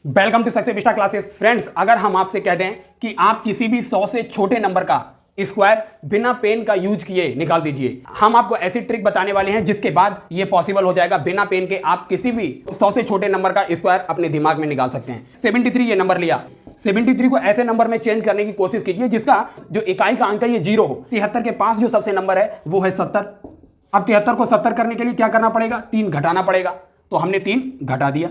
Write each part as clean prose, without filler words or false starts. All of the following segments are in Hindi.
Welcome to success vista classes. Friends, अगर हम आपसे कहते हैं कि आप किसी भी 100 से छोटे नंबर का स्क्वायर बिना पेन का यूज किए निकाल दीजिए, हम आपको ऐसी ट्रिक बताने वाले हैं जिसके बाद ये पॉसिबल हो जाएगा। बिना पेन के आप किसी भी 100 से छोटे नंबर का स्क्वायर अपने दिमाग में निकाल सकते हैं। 73 ये नंबर लिया, 73 को ऐसे नंबर में चेंज करने की कोशिश कीजिए जिसका जो इकाई का अंक है ये 0 हो। 73 के पास जो सबसे नंबर है वो है 70। अब 73 को 70 करने के लिए क्या करना पड़ेगा? 3 घटाना पड़ेगा। तो हमने 3 घटा दिया।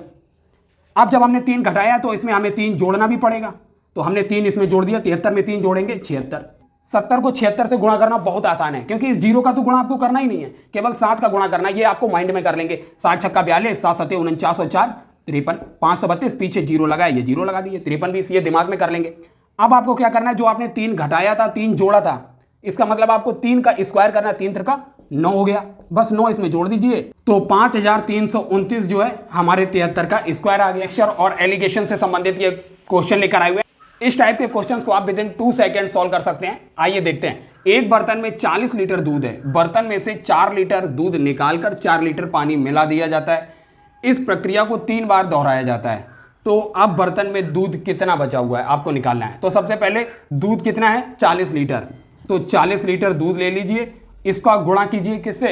अब जब हमने 3 घटाया तो इसमें हमें 3 जोड़ना भी पड़ेगा, तो हमने 3 इसमें जोड़ दिया। 73 में 3 जोड़ेंगे 76। 70 को 76 से गुणा करना बहुत आसान है क्योंकि इस 0 का तो गुणा आपको करना ही नहीं है, केवल 7 का गुणा करना है। ये आपको माइंड में कर लेंगे। 7 छक्का 42, 7 सत्ते 49 और 4 53, 532, पीछे 0 लगाया, ये 0 लगा दिए। 53 भी ये दिमाग में कर लेंगे। अब आपको क्या करना है? जो आपने 3 घटाया था, 3 जोड़ा था, इसका मतलब आपको 3 का स्क्वायर करना है। 3 त्रिका 9 हो गया, बस 9 इसमें जोड़ दीजिए तो 5329 जो है हमारे 73 का स्क्वायर आ गया। लेक्चर और एलिगेशन से संबंधित ये क्वेश्चन लेकर आए हुए हैं। इस टाइप के क्वेश्चंस को आप विद इन 2 सेकंड सॉल्व कर सकते हैं। आइए देखते हैं। एक बर्तन में 40 लीटर दूध है। बर्तन में से 4 लीटर दूध निकालकर 4 लीटर पानी मिला दिया जाता है। इस प्रक्रिया को 3 बार दोहराया जाता है। तो अब बर्तन में दूध कितना बचा हुआ है आपको निकालना है। तो सबसे पहले दूध कितना है? 40 लीटर। तो 40 लीटर दूध ले लीजिए, इसका गुणा कीजिए किससे?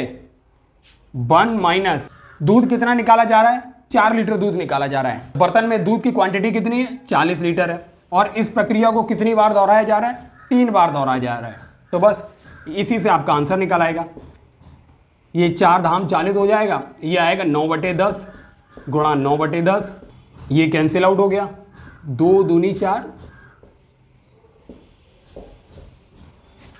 1 माइनस दूध कितना निकाला जा रहा है? 4 लीटर दूध निकाला जा रहा है। बर्तन में दूध की क्वांटिटी कितनी है? 40 लीटर है। और इस प्रक्रिया को कितनी बार दोहराया जा रहा है? 3 बार दोहराया जा रहा है। तो बस इसी से आपका आंसर निकल आएगा। ये 4 धाम 40 हो जाएगा। ये आएगा 9/10 गुणा 9/10। ये कैंसिल आउट हो गया। 2 दूनी 4,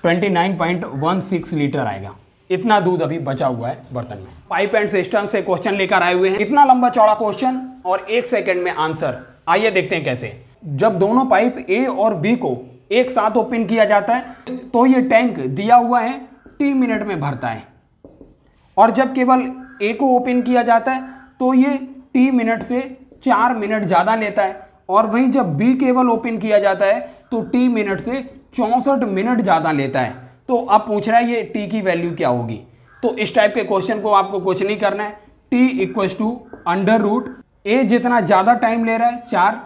29.16 लीटर आएगा। इतना दूध अभी बचा हुआ है बर्तन में। पाइप एंड सिस्टम से क्वेश्चन लेकर आए हुए हैं। इतना लंबा चौड़ा क्वेश्चन और 1 सेकंड में आंसर। आइए देखते हैं कैसे। जब दोनों पाइप ए और बी को एक साथ ओपन किया जाता है तो ये टैंक दिया हुआ है T मिनट में भरता है, और जब केवल ए को ओपन किया जाता है तो ये T मिनट से 4 मिनट ज़्यादा लेता है, और वहीं जब बी केवल ओपन किया जाता है तो T मिनट से 64 मिनट ज़्यादा लेता है। तो अब पूछ रहा है ये T की वैल्यू क्या होगी। तो इस टाइप के क्वेश्चन को आपको कुछ नहीं करना है। T = √A जितना ज़्यादा टाइम ले रहा है 4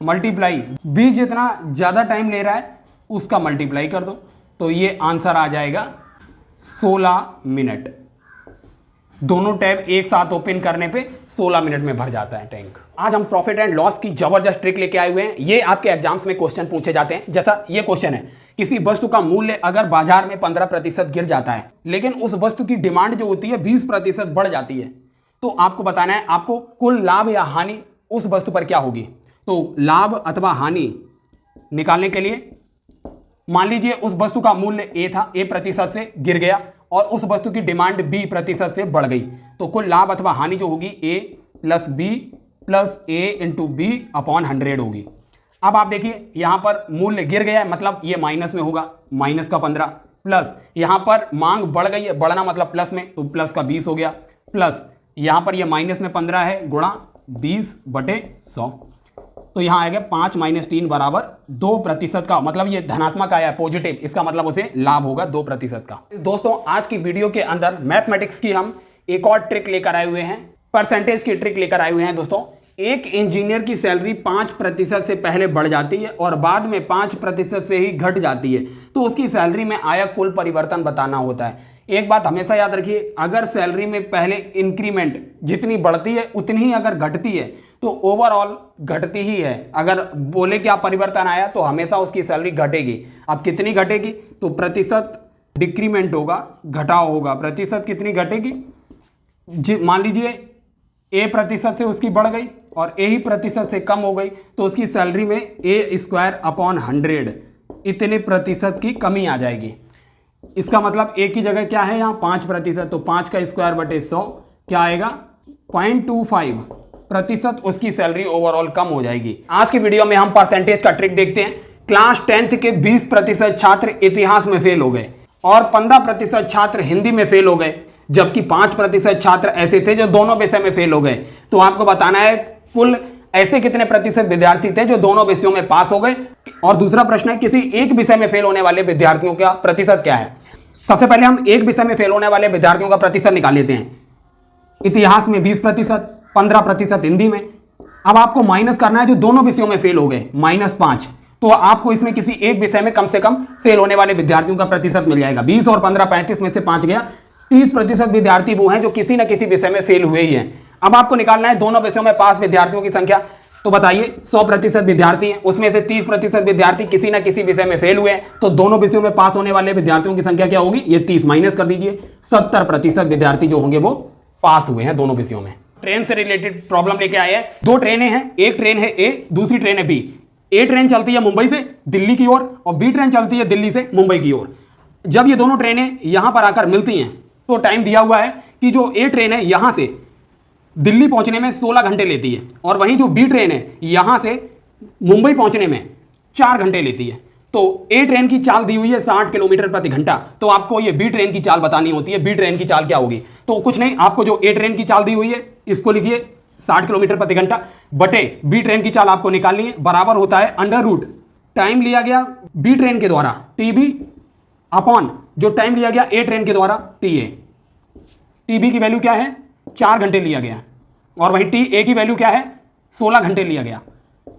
मल्टीप्लाई B जितना ज़्यादा टाइम ले रहा है उसका मल्टीप्लाई कर दो, तो ये आंसर आ जाएगा 16 मिनट। दोनों टैब एक साथ ओपन करने पे 16 मिनट में भर जाता है टैंक। आज हम प्रॉफिट एंड लॉस की जबरदस्त ट्रिक लेके आए हुए हैं। ये आपके एग्जाम्स में क्वेश्चन पूछे जाते हैं। जैसा ये क्वेश्चन है, किसी वस्तु का मूल्य अगर बाजार में 15% गिर जाता है लेकिन उस वस्तु की डिमांड जो होती है 20% बढ़ जाती है, तो आपको बताना है आपको कुल लाभ या हानि उस वस्तु पर क्या होगी। तो लाभ अथवा हानि निकालने के लिए मान लीजिए उस वस्तु का मूल्य A था, A% से गिर गया और उस वस्तु की डिमांड B% से बढ़ गई, तो कुल लाभ अथवा हानि जो होगी A + B + A × B/100 होगी। अब आप देखिए यहाँ पर मूल्य गिर गया है मतलब ये माइनस में होगा, माइनस का 15, प्लस यहाँ पर मांग बढ़ गई है, बढ़ना मतलब प्लस में, तो प्लस का 20 हो गया, प्लस यहाँ पर ये माइनस में 15 है गुणा 20/100, तो यहाँ आएगा 5 - 3 = 2% का, मतलब ये धनात्मक आया पॉजिटिव, इसका मतलब उसे लाभ होगा 2% का। दोस्तों, आज की वीडियो के अंदर मैथमेटिक्स की हम एक और ट्रिक लेकर आए हुए हैं, परसेंटेज की ट्रिक लेकर आए हुए हैं। दोस्तों, एक इंजीनियर की सैलरी 5% से पहले बढ़ जाती है और बाद में 5% से ही घट जाती है, तो उसकी सैलरी में आया कुल परिवर्तन बताना होता है। एक बात हमेशा याद रखिए, अगर सैलरी में पहले इंक्रीमेंट जितनी बढ़ती है उतनी ही अगर घटती है तो ओवरऑल घटती ही है। अगर बोले क्या परिवर्तन आया तो हमेशा उसकी सैलरी घटेगी। अब कितनी घटेगी? तो प्रतिशत डिक्रीमेंट होगा, घटाव होगा। प्रतिशत कितनी घटेगी? मान लीजिए A% से उसकी बढ़ गई और A ही प्रतिशत से कम हो गई, तो उसकी सैलरी में A²/100 इतने प्रतिशत की कमी आ जाएगी। इसका मतलब A की जगह क्या है यहाँ 5%, तो 5 का स्क्वायर बटे 100 क्या आएगा? 0.25% उसकी सैलरी ओवरऑल कम हो जाएगी। आज की वीडियो में हम परसेंटेज का ट्रिक देखते हैं। क्लास 10th के 20% छात्र इतिहास में फेल हो गए और 15% छात्र हिंदी में फेल हो गए, जबकि 5% छात्र ऐसे थे जो दोनों विषय में फेल हो गए। तो आपको बताना है कुल ऐसे कितने प्रतिशत विद्यार्थी थे जो दोनों विषयों में पास हो गए। और दूसरा प्रश्न है, किसी एक विषय में फेल होने वाले विद्यार्थियों का प्रतिशत क्या है। सबसे पहले हम एक विषय में फेल होने वाले विद्यार्थियों का प्रतिशत निकाल लेते हैं। इतिहास में 20%, 15% हिंदी में, अब आपको माइनस करना है जो दोनों विषयों में फेल हो गए, -5। तो आपको इसमें किसी एक विषय में कम से कम फेल होने वाले विद्यार्थियों का प्रतिशत मिल जाएगा। 20 और 15, 35 में से 5 गया, 30% विद्यार्थी वो हैं जो किसी न किसी विषय में फेल हुए ही हैं। अब आपको निकालना है दोनों विषयों में पास विद्यार्थियों की संख्या। तो बताइए 100% विद्यार्थी हैं, उसमें से 30% विद्यार्थी किसी न किसी विषय में फेल हुए हैं, तो दोनों विषयों में पास होने वाले विद्यार्थियों की संख्या क्या होगी? ये 30 माइनस कर दीजिए, 70% विद्यार्थी जो होंगे वो पास हुए हैं दोनों विषयों में। ट्रेन से रिलेटेड प्रॉब्लम लेके आए हैं। 2 ट्रेनें हैं, एक ट्रेन है ए, दूसरी ट्रेन है बी। ए ट्रेन चलती है मुंबई से दिल्ली की ओर और बी ट्रेन चलती है दिल्ली से मुंबई की ओर। जब ये दोनों ट्रेनें यहां पर आकर मिलती हैं तो टाइम दिया हुआ है कि जो ए ट्रेन है यहां से दिल्ली पहुंचने में 16 घंटे लेती है और वहीं जो बी ट्रेन है यहां से मुंबई पहुंचने में 4 घंटे लेती है। तो ए ट्रेन की चाल दी हुई है 60 किलोमीटर प्रति घंटा, तो आपको ये बी ट्रेन की चाल बतानी होती है। बी ट्रेन की चाल क्या होगी? तो कुछ नहीं, आपको जो ए ट्रेन की चाल दी हुई है इसको लिखिए 60 किलोमीटर प्रति घंटा बटे बी ट्रेन की चाल आपको निकालनी है, बराबर होता है √ टाइम लिया गया बी ट्रेन के द्वारा TB अपॉन जो टाइम लिया गया ए ट्रेन के द्वारा TA। TB की वैल्यू क्या है? 4 घंटे लिया गया और वहीं TA की वैल्यू क्या है? 16 घंटे लिया गया,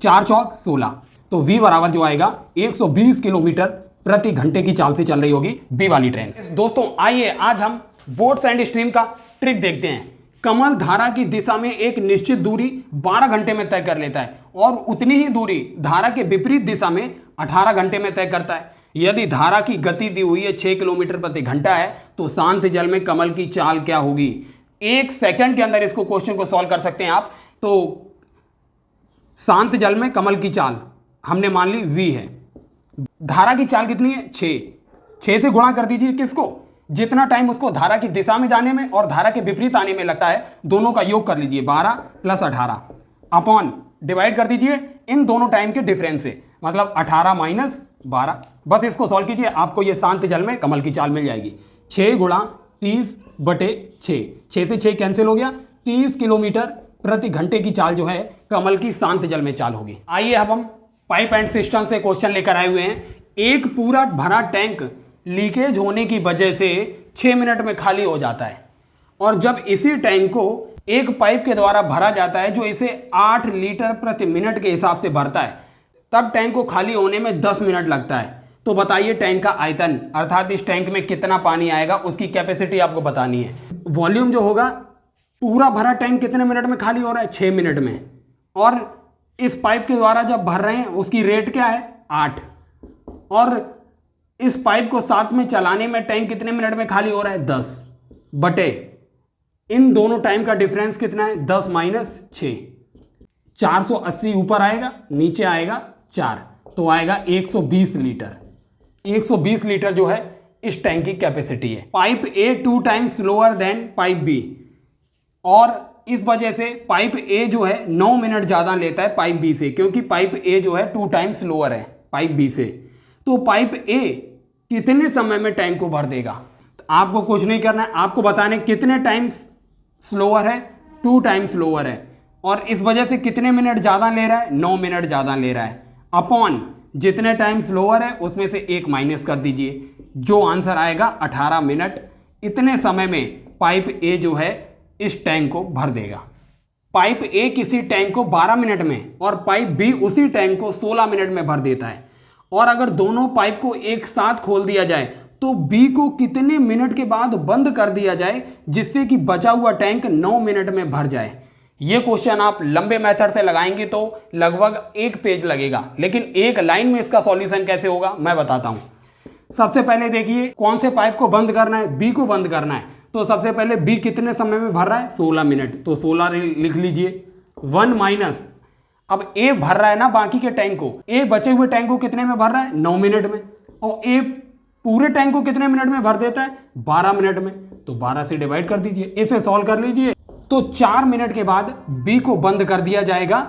4 चौक 16। तो V बराबर जो आएगा 120 किलोमीटर प्रति घंटे की चाल से चल रही होगी बी वाली ट्रेन। दोस्तों आइए आज हम बोट्स एंड स्ट्रीम का ट्रिक देखते हैं। कमल धारा की दिशा में एक निश्चित दूरी 12 घंटे में तय कर लेता है और उतनी ही दूरी धारा के विपरीत दिशा में 18 घंटे में तय करता है। यदि धारा की गति दी हुई है 6 किलोमीटर प्रति घंटा है तो शांत जल में कमल की चाल क्या होगी? 1 सेकंड के अंदर इसको क्वेश्चन को सॉल्व कर सकते हैं आप। तो शांत जल में कमल की चाल हमने मान ली V है, धारा की चाल कितनी है? 6 से गुणा कर दीजिए किसको? जितना टाइम उसको धारा की दिशा में जाने में और धारा के विपरीत आने में लगता है, दोनों का योग कर लीजिए 12 + 18 अपॉन डिवाइड कर दीजिए इन दोनों टाइम के डिफरेंस से, मतलब 18 - 12। बस इसको सॉल्व कीजिए, आपको ये शांत जल में कमल की चाल मिल जाएगी। 6 × 30/6, 6 से 6 कैंसिल हो गया, 30 किलोमीटर प्रति घंटे की चाल जो है कमल की शांत जल में चाल होगी। आइए अब हम पाइप एंड सिस्टम से क्वेश्चन लेकर आए हुए हैं। एक पूरा भरा टैंक लीकेज होने की वजह से 6 मिनट में खाली हो जाता है और जब इसी टैंक को एक पाइप के द्वारा भरा जाता है जो इसे 8 लीटर प्रति मिनट के हिसाब से भरता है, तब टैंक को खाली होने में 10 मिनट लगता है। तो बताइए टैंक का आयतन अर्थात इस टैंक में कितना पानी आएगा, उसकी कैपेसिटी आपको बतानी है। वॉल्यूम जो होगा, पूरा भरा टैंक कितने मिनट में खाली हो रहा है? 6 मिनट में। और इस पाइप के द्वारा जब भर रहे हैं उसकी रेट क्या है? 8। और इस पाइप को साथ में चलाने में टैंक कितने मिनट में खाली हो रहा है? 10 बटे इन दोनों टाइम का डिफरेंस कितना है? 10 - 6, 480 ऊपर आएगा, नीचे आएगा 4, तो आएगा 120 लीटर। 120 लीटर जो है इस टैंक की कैपेसिटी है। Pipe A 2 times slower then pipe B और इस वजह से पाइप A जो है 9 मिनट ज़्यादा लेता है पाइप B से, क्योंकि पाइप A जो है 2 टाइम्स स्लोअर है पाइप B से। तो पाइप A कितने समय में टैंक को भर देगा? तो आपको कुछ नहीं करना है, आपको बताना है कितने टाइम्स स्लोअर है? 2 टाइम्स स्लोअर है और इस वजह से कितने मिनट ज़्यादा ले रहा है? 9 मिनट ज़्यादा ले रहा है अपॉन जितने टाइम स्लोअर है उसमें से 1 माइनस कर दीजिए, जो आंसर आएगा 18 मिनट। इतने समय में पाइप A जो है इस टैंक को भर देगा। पाइप A किसी टैंक को 12 मिनट में और पाइप B उसी टैंक को 16 मिनट में भर देता है। और अगर दोनों पाइप को एक साथ खोल दिया जाए तो B को कितने मिनट के बाद बंद कर दिया जाए जिससे कि बचा हुआ टैंक 9 मिनट में भर जाए? ये क्वेश्चन आप लंबे मेथड से लगाएंगे तो लगभग 1 पेज लगेगा, लेकिन एक लाइन में इसका सॉल्यूशन कैसे होगा मैं बताता हूं। सबसे पहले देखिए कौन से पाइप को बंद करना है? B को बंद करना है। तो सबसे पहले B कितने समय में भर रहा है? 16 मिनट, तो 16 लिख लीजिए। 1 माइनस, अब A भर रहा है ना बाकी के टैंक को, A बचे हुए टैंक को कितने में भर रहा है? 9 मिनट में। और A पूरे टैंक को कितने मिनट में भर देता है? 12 मिनट में। तो 12 से डिवाइड कर दीजिए, इसे सॉल्व कर लीजिए। तो 4 मिनट के बाद B को बंद कर दिया जाएगा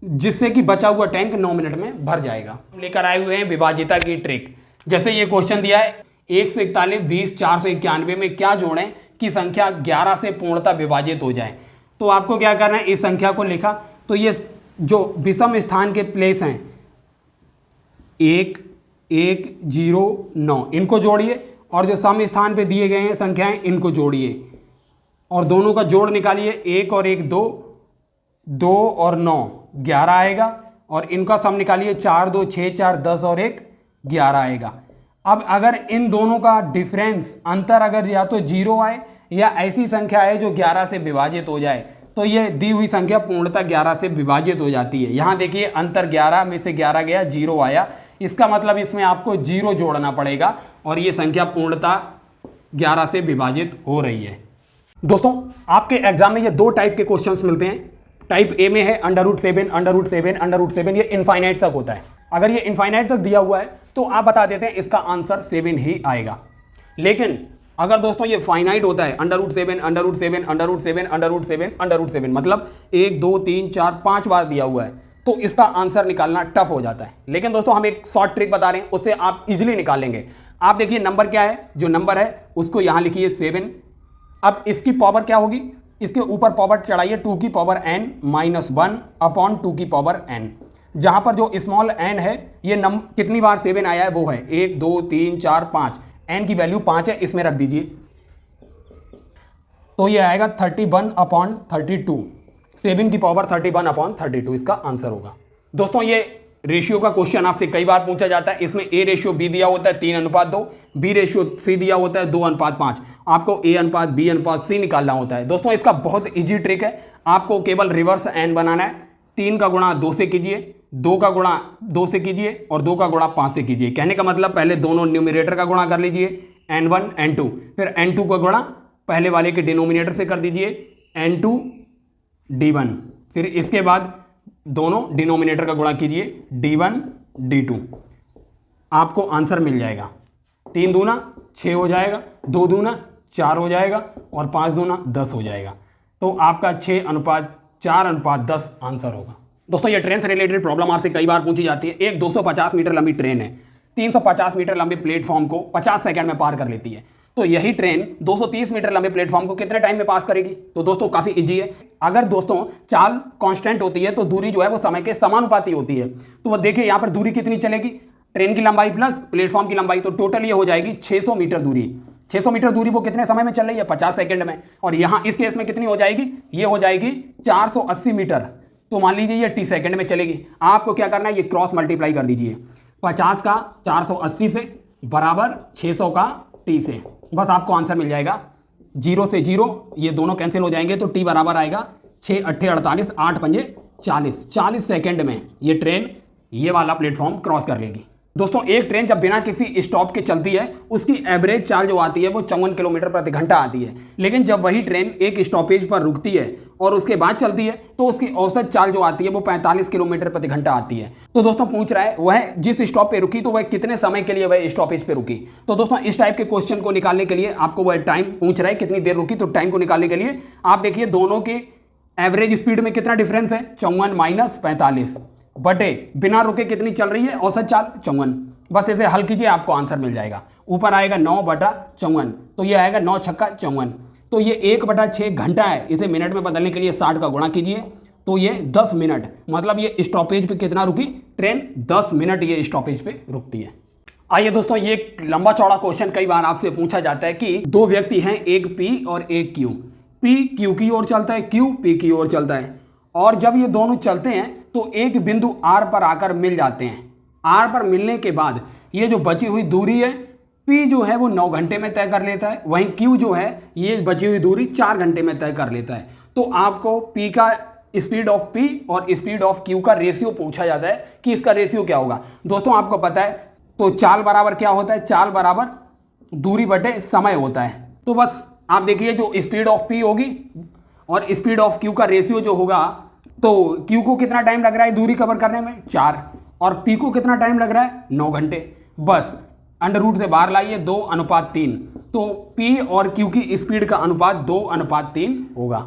जिससे कि बचा हुआ टैंक 9 मिनट में भर जाएगा। लेकर आए हुए हैं विभाजिता की ट्रिक। जैसे ये क्वेश्चन दिया है 1 से 41, 20, 4 से 91 में क्या जोड़ें कि संख्या 11 से पूर्णतः विभाजित हो जाए। तो आपको क्या करना है, इस संख्या को लिखा तो ये जो विषम स्थान के प्लेस हैं 1, 1, 0, 9 इनको जोड़िए और जो सम स्थान पे दिए गए हैं संख्याएं इनको जोड़िए और दोनों का जोड़ निकालिए। 1 और 1 2, 2 और 9 11 आएगा, और इनका सम निकालिए 4 2 6 4 10 और 1 11 आएगा। अब अगर इन दोनों का डिफरेंस अंतर अगर या तो 0 आए या ऐसी संख्या है जो 11 से विभाजित हो जाए, तो ये दी हुई संख्या पूर्णतः 11 से विभाजित हो जाती है। यहाँ देखिए अंतर 11 में से 11 गया, 0 आया, इसका मतलब इसमें आपको 0 जोड़ना पड़ेगा और ये संख्या पूर्णतः 11 से विभाजित हो रही है। दोस्तों आपके एग्जाम में ये दो टाइप के क्वेश्चंस मिलते हैं। टाइप ए में है √7 √7 √7, ये इनफाइनाइट तक होता है। अगर ये इनफाइनाइट तक दिया हुआ है तो आप बता देते हैं इसका आंसर 7 ही आएगा। लेकिन अगर दोस्तों ये फाइनाइट होता है √7 √7 √7 √7 √7, मतलब 1 2 3 4 5 बार दिया हुआ है, तो इसका आंसर निकालना टफ हो जाता है। लेकिन दोस्तों हम एक शॉर्ट ट्रिक बता रहे हैं, उससे आप इजीली निकालेंगे। आप देखिए नंबर क्या है, जो नंबर है उसको यहां लिखिए 7। अब इसकी पावर क्या होगी, इसके ऊपर पावर चढ़ाइए 2 की पावर n -1 अपॉन 2 की पावर n। जहां पर जो स्मॉल n है, ये कितनी बार 7 आया है वो है 1 2 3 4 5, n की वैल्यू 5 है, इसमें रख दीजिए, तो ये आएगा 31 अपॉन 32। 7 की पावर 31 अपॉन 32 इसका आंसर होगा। दोस्तों ये रेशियो का क्वेश्चन आपसे कई बार पूछा जाता है। इसमें A रेशियो B दिया होता है 3:2, B रेशियो C दिया होता है 2:5। आपको A अनुपात B अनुपात C निकालना होता है। दोस्तों इसका बहुत इजी ट्रिक है, आपको केवल रिवर्स n बनाना है। 3 का गुणा 2 से कीजिए, 2 का गुणा 2 से कीजिए और 2 का गुणा 5 से कीजिए। कहने का मतलब पहले दोनों न्यूमरेटर का गुणा कर लीजिए n1 n2, फिर n2 का गुणा पहले वाले के डिनोमिनेटर से कर दीजिए n2 d1, फिर इसके बाद दोनों डिनोमिनेटर का गुणा कीजिए d1 d2, आपको आंसर मिल जाएगा। 3 दूना 6 हो जाएगा, 2 दूना 4 हो जाएगा और 5 दूना 10 हो जाएगा। तो आपका 6:4:10 आंसर होगा। दोस्तों ये ट्रेन से रिलेटेड प्रॉब्लम आपसे कई बार पूछी जाती है। एक 250 मीटर लंबी ट्रेन है, 350 मीटर लंबे प्लेटफॉर्म को 50 सेकंड में पार कर लेती है। तो यही ट्रेन 230 मीटर लंबे प्लेटफॉर्म को कितने टाइम में पास करेगी? तो दोस्तों काफी इजी है। अगर दोस्तों चाल कांस्टेंट होती है तो दूरी जो है वो समय के समानुपाती होती है। तो वो देखिए यहाँ पर दूरी कितनी चलेगी, ट्रेन की लंबाई प्लस प्लेटफॉर्म की लंबाई, तो टोटल ये हो जाएगी 600 मीटर दूरी। 600 मीटर दूरी वो कितने समय में चल रही है? 50 सेकंड में। और यहाँ इस केस में कितनी हो जाएगी? ये हो जाएगी 480 मीटर। तो मान लीजिए ये t सेकंड में चलेगी। आपको क्या करना है, ये क्रॉस मल्टीप्लाई कर दीजिए, 50 का 480 से बराबर 600 का t से, बस आपको आंसर मिल जाएगा। 0 से 0 ये दोनों कैंसिल हो जाएंगे, तो t बराबर आएगा 6 8 48 8 5 40। 40 सेकंड में ये ट्रेन ये वाला प्लेटफॉर्म क्रॉस कर लेगी। दोस्तों एक ट्रेन जब बिना किसी स्टॉप के चलती है उसकी एवरेज चाल जो आती है वो 54 किलोमीटर प्रति घंटा आती है। लेकिन जब वही ट्रेन एक स्टॉपेज पर रुकती है और उसके बाद चलती है तो उसकी औसत चाल जो आती है वो 45 किलोमीटर प्रति घंटा आती है। तो दोस्तों पूछ रहा है वह जिस स्टॉप पे रुकी तो वह कितने समय के लिए वह स्टॉपेज पे रुकी। तो दोस्तों इस टाइप के क्वेश्चन को निकालने के लिए आपको वह टाइम पूछ रहा है कितनी देर रुकी, तो टाइम को निकालने के लिए आप देखिए दोनों के एवरेज स्पीड में कितना डिफरेंस है, 54 - 45 बटे बिना रुके कितनी चल रही है औसत चाल 54। बस इसे हल कीजिए आपको आंसर मिल जाएगा। ऊपर आएगा 9/54, तो ये आएगा 9 छक्का 54। तो ये 1/6 घंटा है, इसे मिनट में बदलने के लिए 60 का गुणा कीजिए, तो ये 10 मिनट, मतलब ये स्टॉपेज पे कितना रुकी ट्रेन, 10 मिनट ये स्टॉपेज पे रुकती है। आइए दोस्तों ये एक लंबा चौड़ा क्वेश्चन कई बार आपसे पूछा जाता है कि दो व्यक्ति हैं, एक P और एक Q। P Q की ओर चलता है, Q P की ओर चलता है, और जब ये दोनों चलते हैं तो एक बिंदु R पर आकर मिल जाते हैं। R पर मिलने के बाद ये जो बची हुई दूरी है P जो है वो 9 घंटे में तय कर लेता है, वहीं Q जो है ये बची हुई दूरी 4 घंटे में तय कर लेता है। तो आपको P का स्पीड ऑफ P और स्पीड ऑफ Q का रेशियो पूछा जाता है कि इसका रेशियो क्या होगा। दोस्तों आपको पता है तो चाल बराबर क्या होता है, चाल बराबर दूरी बटे समय होता है। तो बस आप देखिए जो स्पीड ऑफ P होगी और स्पीड ऑफ Q का रेशियो जो होगा, तो Q को कितना टाइम लग रहा है दूरी कवर करने में 4, और P को कितना टाइम लग रहा है 9 घंटे। बस अंडर रूट से बाहर लाइए 2:3, तो P और Q की स्पीड का अनुपात 2:3 होगा।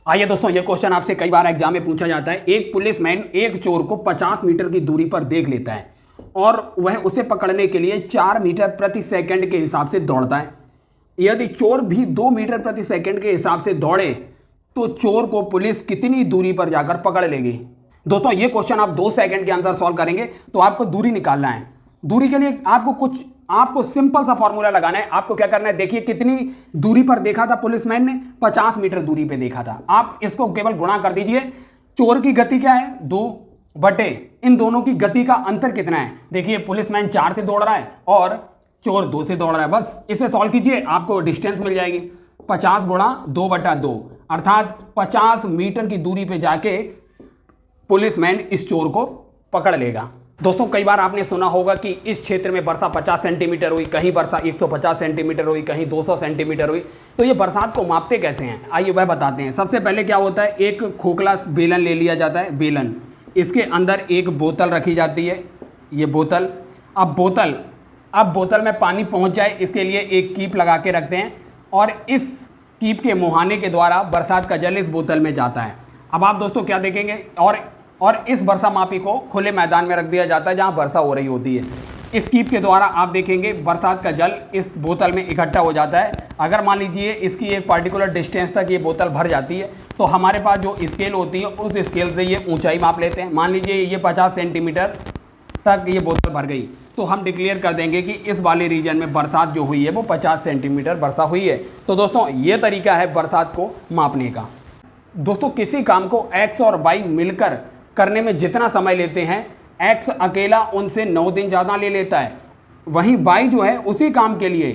आइए दोस्तों ये क्वेश्चन आपसे कई बार एग्जाम में पूछा जाता है। एक पुलिसमैन एक चोर को 50 मीटर की दूरी पर देख लेता है और वह उसे पकड़ने के लिए 4 मीटर प्रति सेकंड के हिसाब से दौड़ता है। यदि चोर भी 2 मीटर प्रति सेकंड के हिसाब से दौड़े तो चोर को पुलिस कितनी दूरी पर जाकर पकड़ लेगी। दोस्तों ये क्वेश्चन आप 2 सेकंड के अंदर सॉल्व करेंगे तो आपको दूरी निकालना है। दूरी के लिए आपको सिंपल सा फॉर्मूला लगाना है। आपको क्या करना है, देखिए कितनी दूरी पर देखा था पुलिसमैन ने, 50 मीटर दूरी पे देखा था। आप इसको केवल गुणा कर दीजिए चोर की गति क्या है 2 बटे इन दोनों की गति का अंतर कितना है। देखिए पुलिसमैन 4 से दौड़ रहा है और चोर 2 से दौड़ रहा है। बस इसे सॉल्व कीजिए, आपको डिस्टेंस मिल जाएगी 50 गुणा 2/2 अर्थात 50 मीटर की दूरी पे जाके पुलिसमैन इस चोर को पकड़ लेगा। दोस्तों कई बार आपने सुना होगा कि इस क्षेत्र में वर्षा 50 सेंटीमीटर हुई, कहीं वर्षा 150 सेंटीमीटर हुई, कहीं 200 सेंटीमीटर हुई। तो ये बरसात को मापते कैसे हैं, आइए वह बताते हैं। सबसे पहले क्या होता है, एक खोखला बेलन ले लिया जाता है, बेलन, इसके अंदर एक बोतल रखी जाती है, ये बोतल। अब बोतल में पानी पहुंच जाए इसके लिए एक कीप लगा के रखते हैं और इस कीप के मुहाने के द्वारा बरसात का जल इस बोतल में जाता है। अब आप दोस्तों क्या देखेंगे, और इस वर्षा मापी को खुले मैदान में रख दिया जाता है जहां वर्षा हो रही होती है। इस कीप के द्वारा आप देखेंगे बरसात का जल इस बोतल में इकट्ठा हो जाता है। अगर मान लीजिए इसकी एक पार्टिकुलर डिस्टेंस तक ये बोतल भर जाती है तो हमारे पास जो स्केल होती है उस स्केल से ये ऊंचाई माप लेते हैं। मान लीजिए ये 50 सेंटीमीटर तक ये बोतल भर गई तो हम डिक्लेयर कर देंगे कि इस वाले रीजन में बरसात जो हुई है वो 50 सेंटीमीटर वर्षा हुई है। तो दोस्तों ये तरीका है बरसात को मापने का। दोस्तों किसी काम को x और y मिलकर करने में जितना समय लेते हैं, x अकेला उनसे 9 दिन ज़्यादा ले लेता है, वहीं y जो है उसी काम के लिए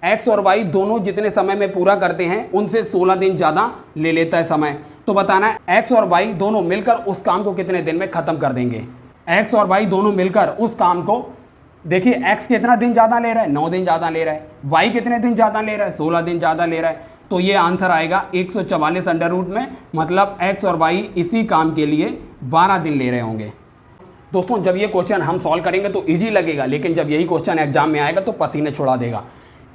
x और y दोनों जितने समय में पूरा करते हैं उनसे 16 दिन ज़्यादा ले लेता है समय। तो बताना है x और y दोनों मिलकर उस काम को कितने दिन में ख़त्म कर देंगे। x और y दोनों मिलकर उस काम को, देखिए x कितना दिन ज़्यादा ले रहा है, 9 दिन ज़्यादा ले रहा है, y कितने दिन ज़्यादा ले रहा है, 16 दिन ज़्यादा ले रहा है। तो ये आंसर आएगा 144 अंडर रूट में, मतलब x और y इसी काम के लिए 12 दिन ले रहे होंगे। दोस्तों जब ये क्वेश्चन हम सॉल्व करेंगे तो इजी लगेगा, लेकिन जब यही क्वेश्चन एग्जाम में आएगा तो पसीने छुड़ा देगा।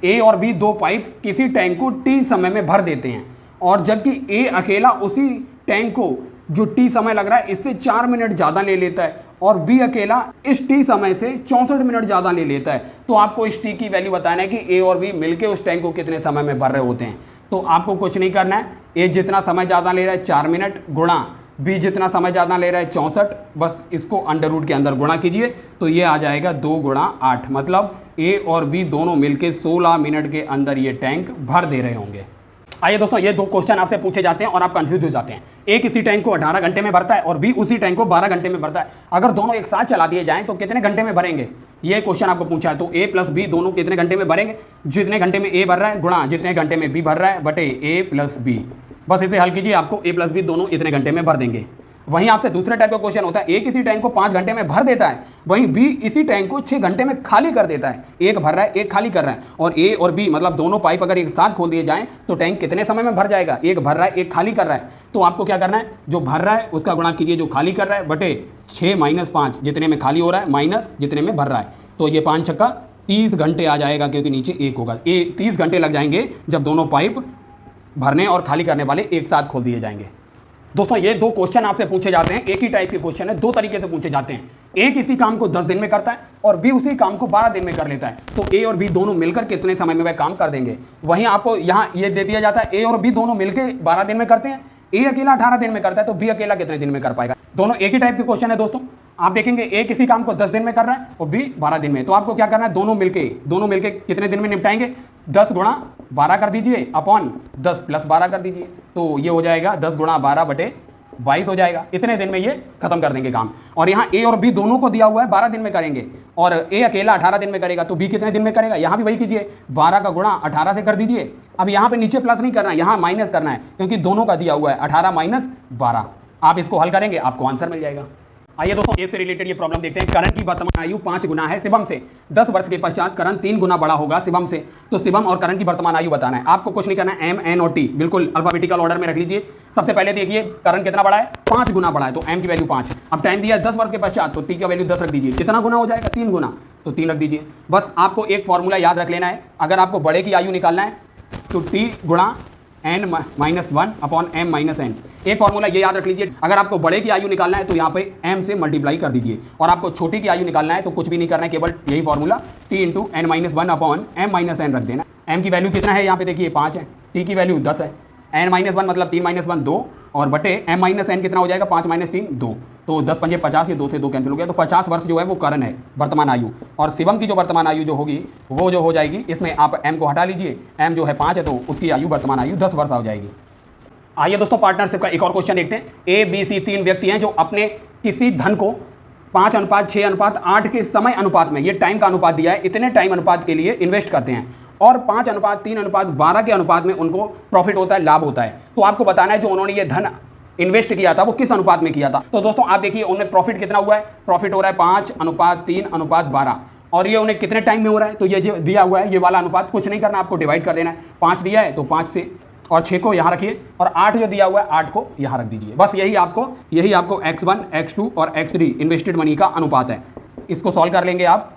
ए और बी दो पाइप किसी टैंक को टी समय में भर देते हैं और जबकि ए अकेला उसी टैंक को जो टी समय लग रहा है इससे 4 मिनट ज़्यादा ले लेता है और बी अकेला इस टी समय से 64 मिनट ज़्यादा ले लेता है। तो आपको इस टी की वैल्यू बताना है कि ए और बी मिलके उस टैंक को कितने समय में भर रहे होते हैं। तो आपको कुछ नहीं करना है, ए जितना समय ज़्यादा ले रहा है 4 मिनट गुणा बी जितना समय ज़्यादा ले रहा है 64, बस इसको अंडर रूट के अंदर गुणा कीजिए तो ये आ जाएगा 2 गुणा 8, मतलब ए और बी दोनों मिलके 16 मिनट के अंदर ये टैंक भर दे रहे होंगे। आइए दोस्तों ये दो क्वेश्चन आपसे पूछे जाते हैं और आप कंफ्यूज हो जाते हैं। ए किसी टैंक को 18 घंटे में भरता है और बी उसी टैंक को 12 घंटे में भरता है। अगर दोनों एक साथ चला दिए जाएं तो कितने घंटे में भरेंगे, ये क्वेश्चन आपको पूछा है। तो ए प्लस बी दोनों कितने घंटे में भरेंगे, जितने घंटे में ए भर रहा है गुणा जितने घंटे में बी भर रहा है बटे ए प्लस बी। बस इसे हल कीजिए, आपको ए प्लस बी दोनों इतने घंटे में भर देंगे। वहीं आपसे दूसरे टाइप का क्वेश्चन होता है, ए किसी टैंक को 5 घंटे में भर देता है, वहीं बी इसी टैंक को 6 घंटे में खाली कर देता है। एक भर रहा है एक खाली कर रहा है और ए और बी मतलब दोनों पाइप अगर एक साथ खोल दिए जाएं तो टैंक कितने समय में भर जाएगा, एक भर रहा है एक खाली कर रहा है। तो आपको क्या करना है, जो भर रहा है उसका गुणा कीजिए जो खाली कर रहा है बटे 6 - 5 जितने में खाली हो रहा है माइनस जितने में भर रहा है। तो ये 5 छक्का 30 घंटे आ जाएगा, क्योंकि नीचे एक होगा। ये 30 घंटे लग जाएंगे जब दोनों पाइप भरने और खाली करने वाले एक साथ खोल दिए जाएंगे। दोस्तों ये दो क्वेश्चन आपसे पूछे जाते हैं, एक ही टाइप के क्वेश्चन है, दो तरीके से पूछे जाते हैं। ए किसी काम को 10 दिन में करता है और बी उसी काम को 12 दिन में कर लेता है। तो ए और बी दोनों मिलकर कितने समय में वह काम कर देंगे। वहीं आपको यहाँ ये दे दिया जाता है, ए और बी दोनों मिलकर 12 दिन में करते हैं, ए अकेला 18 दिन में करता है, तो बी अकेला कितने दिन में कर पाएगा। दोनों एक ही टाइप के क्वेश्चन है दोस्तों। आप देखेंगे ए किसी काम को 10 दिन में कर रहा है और बी 12 दिन में। तो आपको क्या करना है, दोनों मिलके कितने दिन में निपटाएंगे, 10 गुणा 12 कर दीजिए अपॉन 10 प्लस 12 कर दीजिए। तो ये हो जाएगा 10 गुणा 12 बटे 22 हो जाएगा। इतने दिन में ये खत्म कर देंगे काम। और यहाँ ए और बी दोनों को दिया हुआ है 12 दिन में करेंगे और ए अकेला 18 दिन में करेगा, तो बी कितने दिन में करेगा। यहाँ भी वही कीजिए, 12 का गुणा 18 से कर दीजिए। अब यहाँ पे नीचे प्लस नहीं करना है, यहाँ माइनस करना है, क्योंकि दोनों का दिया हुआ है 18 - 12। आप इसको हल करेंगे आपको आंसर मिल जाएगा। आइए दोस्तों ए से रिलेटेड ये प्रॉब्लम देखते हैं। करण की वर्तमान आयु 5 गुना है शिवम से। 10 वर्ष के पश्चात करण 3 गुना बड़ा होगा शिवम से। तो शिवम और करण की वर्तमान आयु बताना है। आपको कुछ नहीं करना है, एम एन और टी बिल्कुल अल्फाबेटिकल ऑर्डर में रख लीजिए। सबसे पहले देखिए करण कितना बड़ा है, 5 गुना बड़ा है, तो एम की वैल्यू 5। अब टाइम दिया 10 वर्ष के पश्चात, तो टी का वैल्यू 10 रख दीजिए। कितना गुना हो जाएगा, 3 गुना, तो 3 रख दीजिए। बस आपको एक फॉर्मूला याद रख लेना है, अगर आपको बड़े की आयु निकालना है तो टी गुणा n - 1 अपॉन m - n। एक फॉर्मूला ये याद रख लीजिए, अगर आपको बड़े की आयु निकालना है तो यहाँ पे m से मल्टीप्लाई कर दीजिए, और आपको छोटी की आयु निकालना है तो कुछ भी नहीं करना है, केवल यही formula t × n - 1 upon m - n रख देना। m की वैल्यू कितना है, यहाँ पे देखिए 5 है, t की वैल्यू 10 है, n - 1 मतलब 3 - 1 2 और बटे m - n कितना हो जाएगा, 5 - 3 2। तो 10 × 5 = 50, ये 2 से 2 कैंसिल हो गया। तो 50 वर्ष जो है वो करण है वर्तमान आयु, और शिवम की जो वर्तमान आयु जो होगी वो जो हो जाएगी, इसमें आप m को हटा लीजिए, m जो है 5 है तो उसकी आयु वर्तमान आयु 10 वर्ष हो जाएगी। आइए दोस्तों पार्टनरशिप का एक और क्वेश्चन देखते हैं। ए बी सी 3 व्यक्ति हैं जो अपने किसी धन को 5:6:8 के समय अनुपात में, ये टाइम का अनुपात दिया है, इतने टाइम अनुपात के लिए इन्वेस्ट करते हैं और 5:3:12 के अनुपात में उनको प्रॉफिट होता है, लाभ होता है। तो आपको बताना है जो उन्होंने ये धन इन्वेस्ट किया था वो किस अनुपात में किया था। तो दोस्तों आप देखिए उन्हें प्रॉफिट कितना हुआ है, प्रॉफिट हो रहा है 5:3:12 और ये उन्हें कितने टाइम में हो रहा है। तो ये जो दिया हुआ है ये वाला अनुपात कुछ नहीं करना, आपको डिवाइड कर देना है। 5 दिया है तो 5 से, और 6 को यहाँ रखिए, और 8 जो दिया हुआ है 8 को यहाँ रख दीजिए। बस यही आपको x1, x2 और x3 इन्वेस्टेड मनी का अनुपात है। इसको सॉल्व कर लेंगे आप।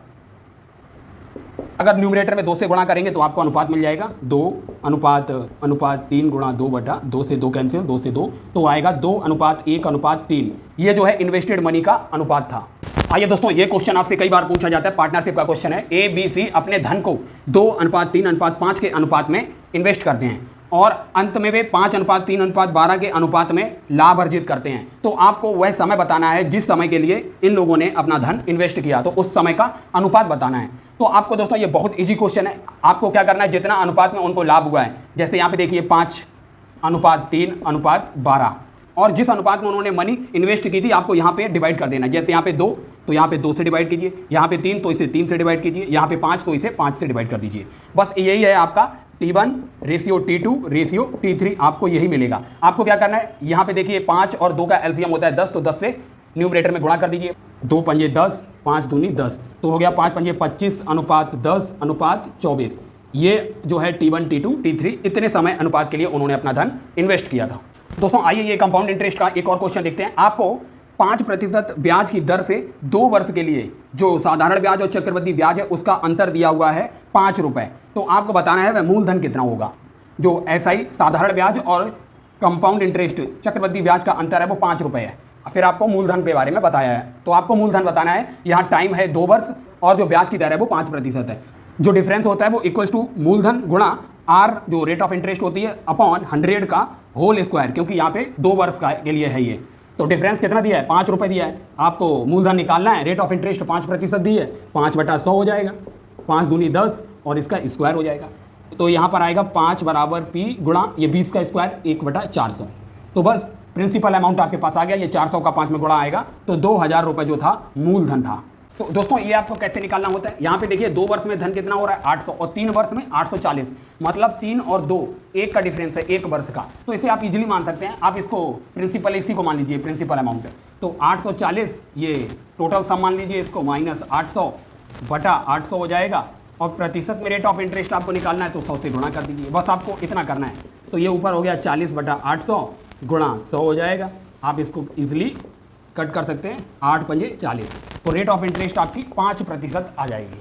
अगर न्यूमरेटर में 2 से गुणा करेंगे तो आपको अनुपात मिल जाएगा 2:3 गुणा 2 से 2 कैंसिल, 2 से 2 तो आएगा 2:1:3। ये जो है इन्वेस्टेड मनी का अनुपात था। आइए दोस्तों ये क्वेश्चन आपसे कई बार पूछा जाता है, पार्टनरशिप का क्वेश्चन है। ए बी सी अपने धन को 2:3:5 के अनुपात में इन्वेस्ट करते हैं और अंत में वे 5:3:12 के अनुपात में लाभ अर्जित करते हैं। तो आपको वह समय बताना है जिस समय के लिए इन लोगों ने अपना धन इन्वेस्ट किया, तो उस समय का अनुपात बताना है। तो आपको दोस्तों ये बहुत इजी क्वेश्चन है। आपको क्या करना है, जितना अनुपात में उनको लाभ हुआ है, जैसे यहाँ पे देखिए 5:3:12 और जिस अनुपात में उन्होंने मनी इन्वेस्ट की थी आपको यहाँ पे डिवाइड कर देना है। जैसे यहाँ पे 2 तो यहाँ पे 2 से डिवाइड कीजिए, यहाँ पे 3 तो इसे 3 से डिवाइड कीजिए, यहाँ पे 5 तो इसे 5 से डिवाइड कर दीजिए। बस यही है आपका T1 ratio T2 ratio T3, आपको यही मिलेगा। आपको क्या करना है, यहाँ पे देखिए 5 और 2 का एलसीएम होता है 10, तो 10 से न्यूमरेटर में गुणा कर दीजिए। 2 पंजे 10, 5 दूनी 10, तो हो गया 5 पंजे 25:10:24। ये जो है T1 T2 T3 इतने समय अनुपात के लिए उन्होंने अपना धन इन्वेस्ट किया था। दोस्तों आइए ये कंपाउंड इंटरेस्ट का एक और क्वेश्चन देखते हैं। आपको 5% ब्याज की दर से 2 वर्ष के लिए जो साधारण ब्याज और चक्रवृद्धि ब्याज है उसका अंतर दिया हुआ है 5 रुपए। तो आपको बताना है वह मूलधन कितना होगा। जो एसआई साधारण ब्याज और कंपाउंड इंटरेस्ट चक्रवृद्धि ब्याज का अंतर है वो 5 रुपए है। फिर आपको मूलधन के बारे में बताया है, तो आपको मूलधन बताना है। यहाँ टाइम है 2 वर्ष और जो ब्याज की दर है वो 5% है। जो डिफरेंस होता है वो इक्वल्स टू मूलधन गुणा आर जो रेट ऑफ इंटरेस्ट होती है अपॉन 100 का होल स्क्वायर, क्योंकि यहाँ पे 2 वर्ष का के लिए है ये। तो डिफरेंस कितना दिया है, 5 रुपये दिया है। आपको मूलधन निकालना है, रेट ऑफ इंटरेस्ट 5% दी है, 5/100 हो जाएगा, 5 दूनी 10 और इसका स्क्वायर हो जाएगा। तो यहाँ पर आएगा 5 बराबर P गुणा ये 20 का स्क्वायर 1/400। तो बस प्रिंसिपल अमाउंट आपके पास आ गया। ये 400 का 5 में गुणा आएगा, तो 2000 रुपये जो था मूलधन था। तो दोस्तों ये आपको कैसे निकालना होता है, यहाँ पे देखिए 2 वर्ष में धन कितना हो रहा है 800 और 3 वर्ष में 840, मतलब 3 और 2 1 का डिफरेंस है 1 वर्ष का। तो इसे आप इजीली मान सकते हैं। आप इसको प्रिंसिपल इसी को मान लीजिए प्रिंसिपल अमाउंट। तो 840 ये टोटल सम मान लीजिए इसको, माइनस 800/800 हो जाएगा। और प्रतिशत में रेट ऑफ इंटरेस्ट आपको निकालना है तो 100 से गुणा कर दीजिए, बस आपको इतना करना है। तो ये ऊपर हो गया 40/800 गुणा 100 हो जाएगा। आप इसको इजीली कट कर सकते हैं, 8 पंजे 40। तो रेट ऑफ इंटरेस्ट आपकी 5% आ जाएगी।